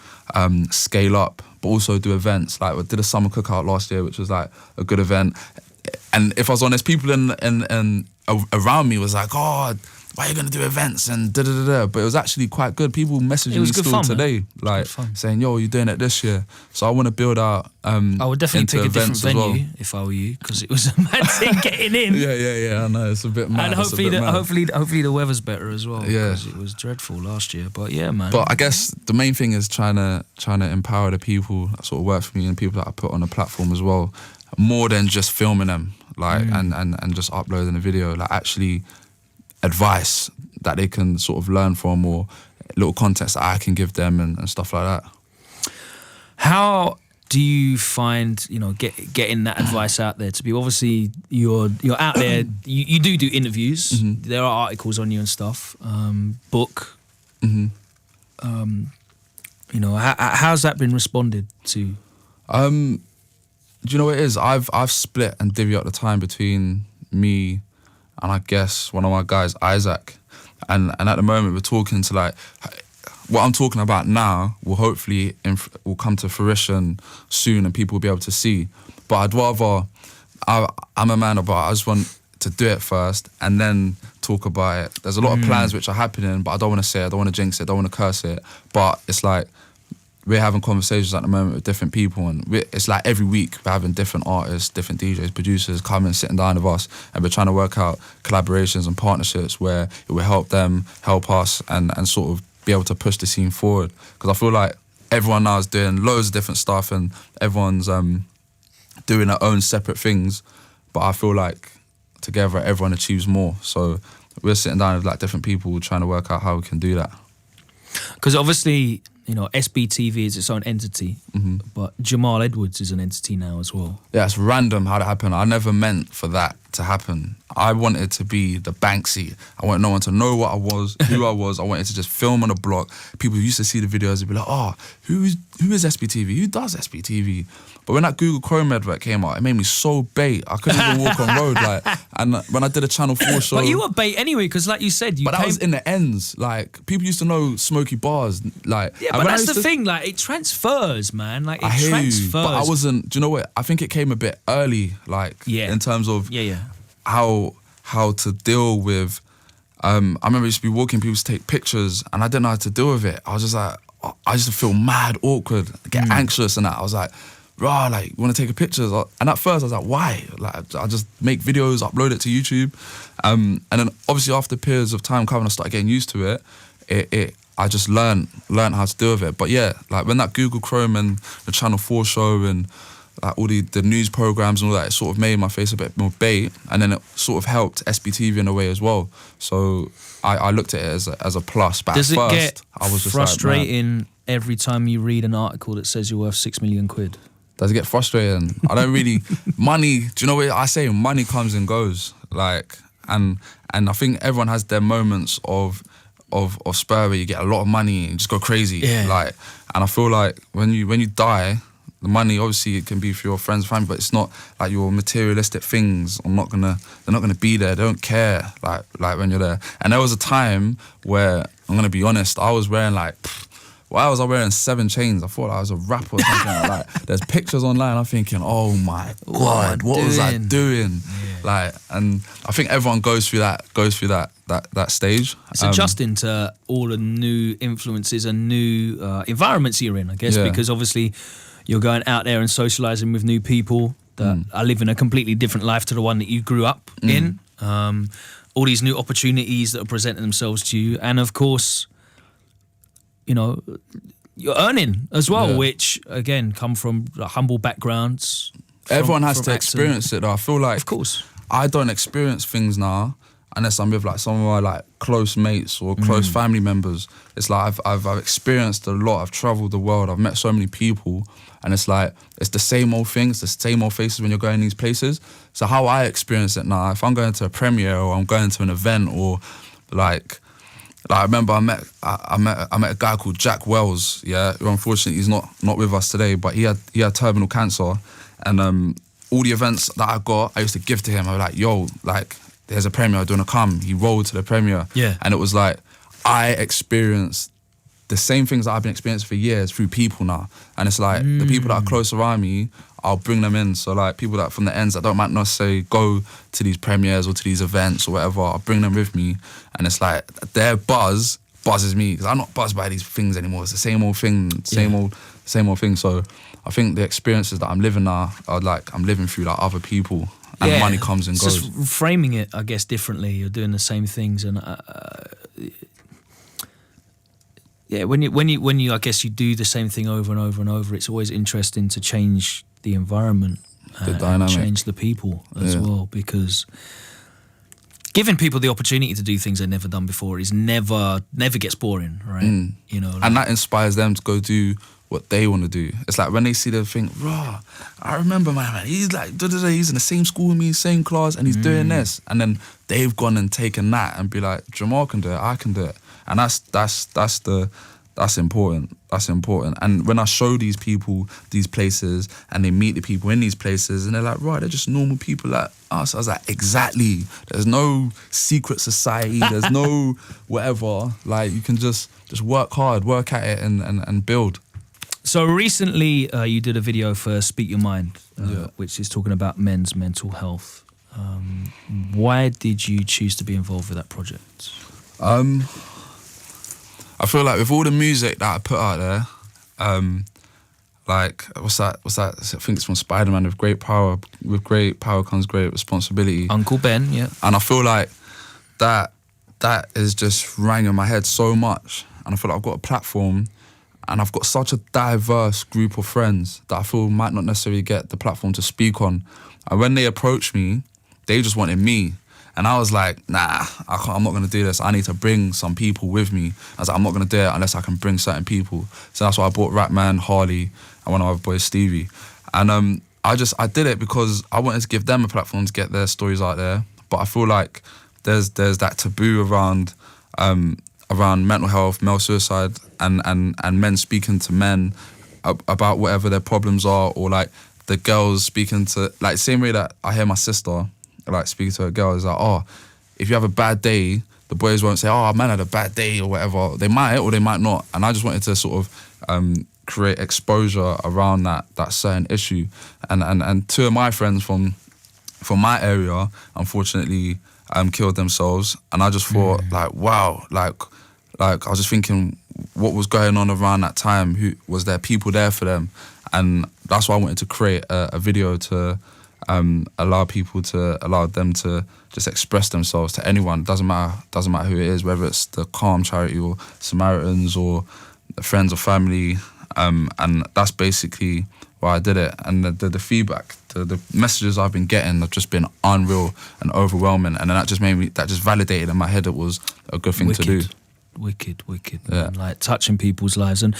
S3: scale up, but also do events. Like, I did a summer cookout last year, which was like a good event. And if I was honest, people in around me was like, "Oh, why are you going to do events?" and da-da-da-da. But it was actually quite good. People messaging me still
S2: fun,
S3: today, like saying, "Yo, you're doing it this year." So I want to build out
S2: I would definitely pick a different venue
S3: well.
S2: if I were you, because it was a mad thing getting in.
S3: Yeah. I know, it's a bit mad.
S2: And hopefully the weather's better as well.
S3: Yeah.
S2: Because it was dreadful last year. But yeah, man.
S3: But I guess the main thing is trying to empower the people that sort of work for me and people that I put on the platform as well, more than just filming them, like and just uploading a video. Like, actually advice that they can sort of learn from, or little context that I can give them and stuff like that.
S2: How do you find, getting that advice out there? To be, obviously you're out there, you do interviews, there are articles on you and stuff, book. How's that been responded to?
S3: Do you know what it is? I've split and divvied up the time between me and I guess one of my guys, Isaac. And at the moment we're talking to, like, what I'm talking about now will hopefully will come to fruition soon and people will be able to see. But I'd rather, I'm a man about, I just want to do it first and then talk about it. There's a lot of plans which are happening, but I don't want to say it, I don't want to jinx it, I don't want to curse it. But it's like, we're having conversations at the moment with different people, and it's like every week we're having different artists, different DJs, producers coming, sitting down with us, and we're trying to work out collaborations and partnerships where it will help them, help us, and sort of be able to push the scene forward. Because I feel like everyone now is doing loads of different stuff and everyone's doing their own separate things, but I feel like together everyone achieves more. So we're sitting down with like different people trying to work out how we can do that.
S2: Because obviously, SBTV is its own entity, but Jamal Edwards is an entity now as well.
S3: Yeah, it's random how that happened. I never meant for that to happen. I wanted to be the Banksy. I wanted no one to know what I was, who I was. I wanted to just film on a block. People used to see the videos and be like, "Oh, who is SBTV? Who does SBTV?" But when that Google Chrome advert came out, it made me so bait. I couldn't even walk on road. And when I did a Channel 4 show...
S2: But you were bait anyway, because like you said...
S3: But that was in the ends. Like, people used to know Smokey Bars. Like,
S2: yeah, but that's the thing. Like, it transfers, man. Like, it transfers.
S3: You, but I wasn't... Do you know what? I think it came a bit early, like, in terms of how to deal with I remember I used to be walking, people used to take pictures, and I didn't know how to deal with it. I was just like, I used to feel mad awkward, get anxious and that. I was like, rah, like, you want to take a picture? And at first I was like, why? Like, I just make videos, upload it to YouTube. And then obviously after periods of time coming, I started getting used to it. I just learned how to deal with it. But yeah, like when that Google Chrome and the Channel 4 show and like all the news programs and all that, it sort of made my face a bit more bait, and then it sort of helped SBTV in a way as well. So I looked at it as a plus. But
S2: Does
S3: at
S2: it
S3: first,
S2: get
S3: I was just
S2: frustrating
S3: like,
S2: every time you read an article that says you're worth £6 million?
S3: Does it get frustrating? I don't really money. Do you know what I say? Money comes and goes. Like, and I think everyone has their moments of spur where you get a lot of money and just go crazy.
S2: Yeah.
S3: Like, and I feel like when you die, the money obviously it can be for your friends and family, but it's not like your materialistic things. They're not gonna be there. They don't care like when you're there. And there was a time where, I'm gonna be honest, I was wearing like, why was I wearing 7 chains? I thought I was a rapper or something like that. There's pictures online, I'm thinking, oh my God, what was I doing? Yeah. Like, and I think everyone goes through that stage.
S2: It's adjusting to all the new influences and new environments you're in, I guess, because obviously you're going out there and socialising with new people that are living a completely different life to the one that you grew up in. All these new opportunities that are presenting themselves to you. And of course, you know, you're earning as well, which again come from humble backgrounds.
S3: Everyone has to experience it though. I feel like,
S2: of course,
S3: I don't experience things now unless I'm with like some of my like close mates or close family members. It's like I've experienced a lot. I've travelled the world. I've met so many people, and it's like it's the same old things, the same old faces when you're going these places. So how I experience it now, if I'm going to a premiere or I'm going to an event or like I remember I met a guy called Jack Wells, who unfortunately he's not with us today, but he had terminal cancer, and all the events that I got, I used to give to him. I was like, yo, like, there's a premiere, do you want to come? He rolled to the premiere. Yeah. And it was like, I experienced the same things that I've been experiencing for years through people now. And it's like, the people that are close around me, I'll bring them in. So like, people that from the ends that might not say go to these premieres or to these events or whatever, I'll bring them with me. And it's like, their buzzes me, because I'm not buzzed by these things anymore. It's the same old thing, same old thing. So I think the experiences that I'm living now are like, I'm living through like other people. And money comes and goes.
S2: Just framing it, I guess, differently. You're doing the same things, and when you, I guess, you do the same thing over and over and over. It's always interesting to change the environment, and change the people as well, because giving people the opportunity to do things they've never done before is never gets boring, right? You know, like,
S3: and that inspires them to go do what they want to do. It's like when they see the thing, raw, I remember my man, he's like, he's in the same school with me, same class, and he's doing this. And then they've gone and taken that and be like, Jamal can do it, I can do it. And that's important. That's important. And when I show these people these places and they meet the people in these places and they're like, right, they're just normal people like us. I was like, exactly. There's no secret society. There's no whatever. Like, you can just work hard, work at it and build.
S2: So recently you did a video for Speak Your Mind, which is talking about men's mental health. Why did you choose to be involved with that project?
S3: I feel like with all the music that I put out there, like, what's that? I think it's from Spider-Man, with great power comes great responsibility.
S2: Uncle Ben, yeah.
S3: And I feel like that is just rang in my head so much. And I feel like I've got a platform and I've got such a diverse group of friends that I feel might not necessarily get the platform to speak on. And when they approached me, they just wanted me. And I was like, nah, I'm not going to do this. I need to bring some people with me. I was like, I'm not going to do it unless I can bring certain people. So that's why I brought Rapman, Harley, and one of my other boys, Stevie. And I did it because I wanted to give them a platform to get their stories out there. But I feel like there's that taboo around mental health, male suicide, and men speaking to men about whatever their problems are, or like the girls speaking to, like, same way that I hear my sister like speaking to a girl, is like, oh, if you have a bad day, the boys won't say, oh, man had a bad day or whatever. They might or they might not. And I just wanted to sort of create exposure around that certain issue. And two of my friends from my area, unfortunately, killed themselves, and I just thought like, wow, like I was just thinking what was going on around that time. Who was there? People there for them, and that's why I wanted to create a video to allow them to just express themselves to anyone. Doesn't matter who it is, whether it's the Calm charity or Samaritans or friends or family, and that's basically why I did it. And the feedback, the messages I've been getting have just been unreal and overwhelming, and then that just validated in my head it was a good thing to do.
S2: Wicked,
S3: yeah.
S2: man. Like touching people's lives and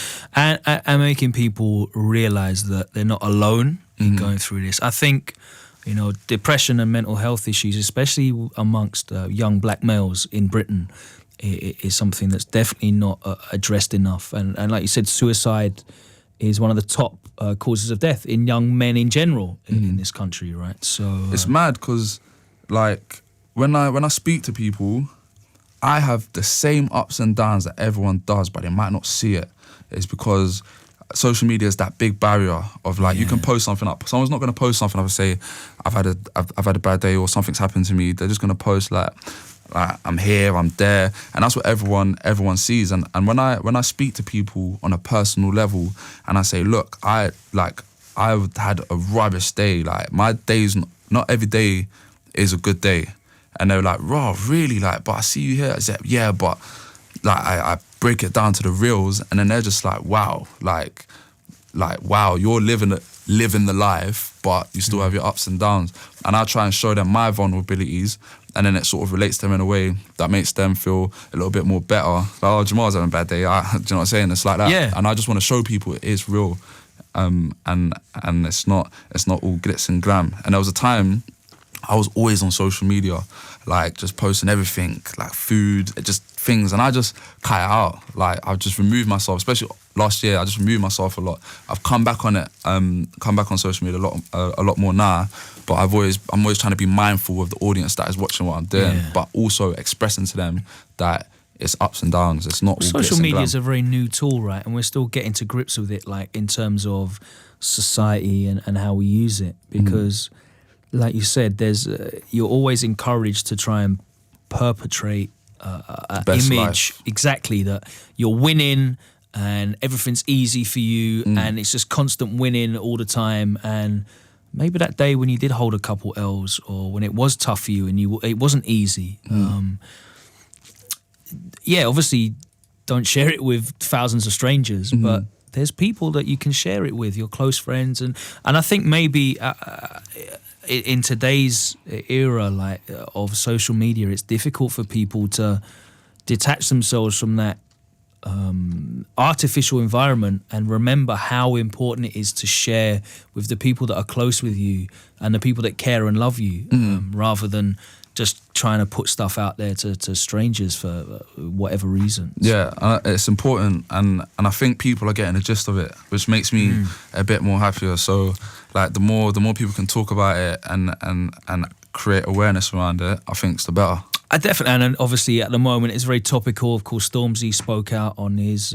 S2: making people realise that they're not alone in going through this. I think, you know, depression and mental health issues, especially amongst young black males in Britain, is something that's definitely not addressed enough. And like you said, suicide is one of the top causes of death in young men in general in this country, right? So
S3: it's mad because, like, when I speak to people, I have the same ups and downs that everyone does, but they might not see it. It's because social media is that big barrier of like, you can post something up. Someone's not going to post something up and say, I've had a bad day or something's happened to me. They're just going to post like I'm here, I'm there, and that's what everyone sees. And when I speak to people on a personal level, and I say, look, I've had a rubbish day. Like my days, not every day is a good day. And they're like, "Raw, really? Like, but I see you here." I said, "Yeah, but like I break it down to the reals," and then they're just like, "Wow, like wow, you're living the life, but you still have your ups and downs." And I try and show them my vulnerabilities, and then it sort of relates to them in a way that makes them feel a little bit more better. Like, oh, Jamal's having a bad day. Do you know what I'm saying? It's like that.
S2: Yeah.
S3: And I just want to show people it is real, and it's not all glitz and glam. And there was a time I was always on social media, like just posting everything, like food, just things, and I just cut it out. Like I've just removed myself, especially last year. I just removed myself a lot. I've come back on it, come back on social media a lot more now. But I'm always trying to be mindful of the audience that is watching what I'm doing, but also expressing to them that it's ups and downs. It's not all
S2: social media is
S3: glam.
S2: a very new tool, right? And we're still getting to grips with it, like in terms of society and how we use it, because. Like you said, you're always encouraged to try and perpetrate an image,
S3: life.
S2: exactly, that you're winning and everything's easy for you and it's just constant winning all the time. And maybe that day when you did hold a couple L's or when it was tough for you and it wasn't easy. Obviously don't share it with thousands of strangers, but there's people that you can share it with, your close friends. And I think maybe... in today's era, like of social media, it's difficult for people to detach themselves from that artificial environment and remember how important it is to share with the people that are close with you and the people that care and love you, rather than just trying to put stuff out there to strangers for whatever reasons.
S3: Yeah, it's important, and I think people are getting the gist of it, which makes me a bit more happier. So, like the more people can talk about it and create awareness around it, I think it's the better.
S2: I definitely, and obviously at the moment it's very topical. Of course, Stormzy spoke out on his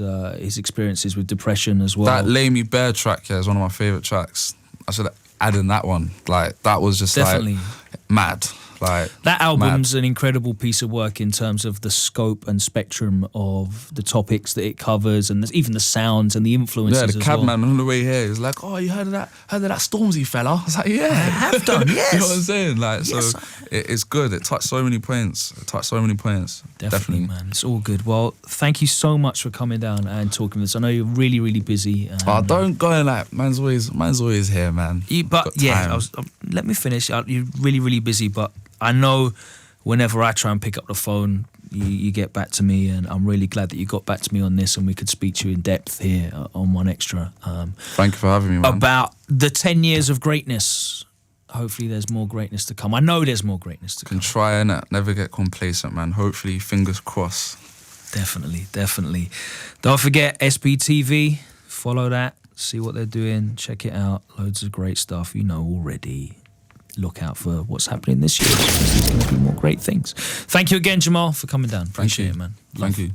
S2: experiences with depression as well.
S3: That Lay Me Bare track, is one of my favourite tracks. I should add in that one. Like that was just
S2: definitely
S3: like mad. Like
S2: that album's an incredible piece of work in terms of the scope and spectrum of the topics that it covers, and even the sounds and the influences.
S3: Yeah, the cabman on the way here is like, "Oh, you heard of that Stormzy fella?" I was like, "Yeah,
S2: I have done." Yes,
S3: you know what I'm saying? Like,
S2: yes.
S3: So it's good. It touched so many points.
S2: Definitely, man. It's all good. Well, thank you so much for coming down and talking to us. I know you're really, really busy.
S3: Don't go in like man's always here, man.
S2: Let me finish. You're really, really busy, but I know whenever I try and pick up the phone, you get back to me, and I'm really glad that you got back to me on this and we could speak to you in depth here on One Extra.
S3: Thank you for having me, man.
S2: About the 10 years of greatness. Hopefully there's more greatness to come. I know there's more greatness to come.
S3: Can try and never get complacent, man. Hopefully, fingers crossed.
S2: Definitely. Don't forget SBTV. Follow that. See what they're doing. Check it out. Loads of great stuff you know already. Look out for what's happening this year. There's going to be more great things. Thank you again, Jamal, for coming down. Appreciate it, man.
S3: Thank you.